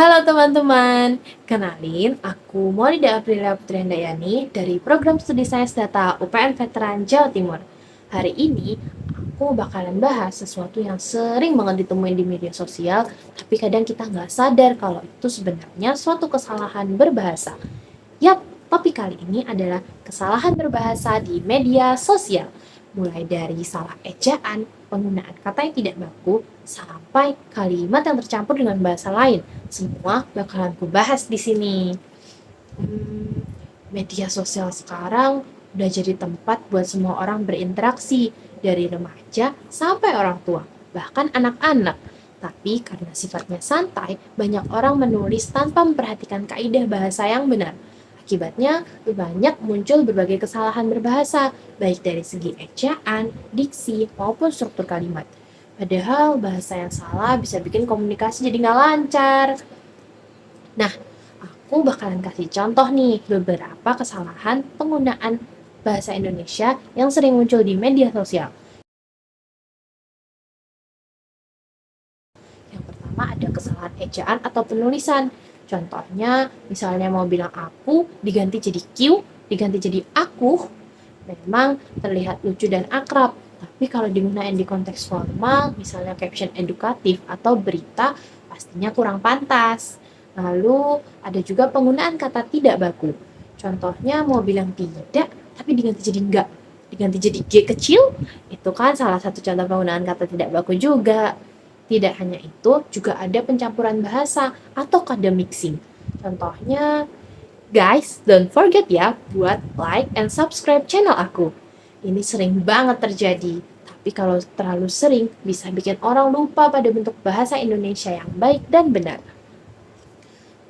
Halo teman-teman, kenalin aku Maulida Aprilia Putri Handayani dari Program Studi Sains Data UPN Veteran Jawa Timur. Hari ini aku bakalan bahas sesuatu yang sering banget ditemuin di media sosial, tapi kadang kita nggak sadar kalau itu sebenarnya suatu kesalahan berbahasa. Yap, topik kali ini adalah kesalahan berbahasa di media sosial. Mulai dari salah ejaan, penggunaan kata yang tidak baku, sampai kalimat yang tercampur dengan bahasa lain. Semua bakalan kubahas di sini. Hmm, Media sosial sekarang udah jadi tempat buat semua orang berinteraksi, dari remaja sampai orang tua, bahkan anak-anak. Tapi karena sifatnya santai, banyak orang menulis tanpa memperhatikan kaidah bahasa yang benar. Akibatnya, banyak muncul berbagai kesalahan berbahasa, baik dari segi ejaan, diksi, maupun struktur kalimat. Padahal bahasa yang salah bisa bikin komunikasi jadi nggak lancar. Nah, aku bakalan kasih contoh nih beberapa kesalahan penggunaan bahasa Indonesia yang sering muncul di media sosial. Yang pertama ada kesalahan ejaan atau penulisan. Contohnya, misalnya mau bilang aku diganti jadi Q, diganti jadi aku, memang terlihat lucu dan akrab. Tapi kalau digunakan di konteks formal, misalnya caption edukatif atau berita, pastinya kurang pantas. Lalu ada juga penggunaan kata tidak baku. Contohnya mau bilang tidak, tapi diganti jadi enggak. Diganti jadi G kecil, itu kan salah satu contoh penggunaan kata tidak baku juga. Tidak hanya itu, juga ada pencampuran bahasa atau kode mixing. Contohnya, guys, don't forget ya buat like and subscribe channel aku. Ini sering banget terjadi, tapi kalau terlalu sering bisa bikin orang lupa pada bentuk bahasa Indonesia yang baik dan benar.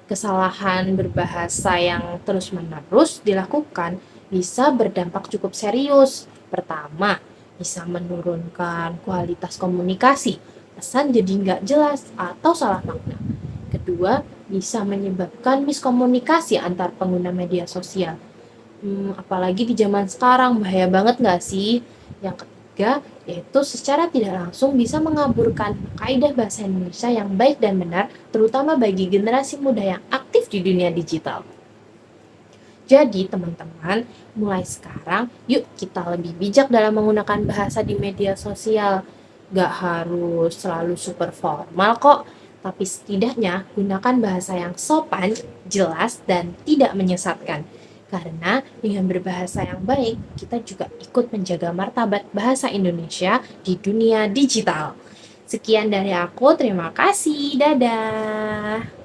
Kesalahan berbahasa yang terus-menerus dilakukan bisa berdampak cukup serius. Pertama, bisa menurunkan kualitas komunikasi, pesan jadi nggak jelas atau salah makna. Kedua, bisa menyebabkan miskomunikasi antar pengguna media sosial. Apalagi di zaman sekarang, bahaya banget nggak sih? Yang ketiga, yaitu secara tidak langsung bisa mengaburkan kaidah bahasa Indonesia yang baik dan benar, terutama bagi generasi muda yang aktif di dunia digital. Jadi teman-teman, mulai sekarang yuk kita lebih bijak dalam menggunakan bahasa di media sosial. Gak harus selalu super formal kok, tapi setidaknya gunakan bahasa yang sopan, jelas, dan tidak menyesatkan. Karena dengan berbahasa yang baik, kita juga ikut menjaga martabat bahasa Indonesia di dunia digital. Sekian dari aku, terima kasih, dadah.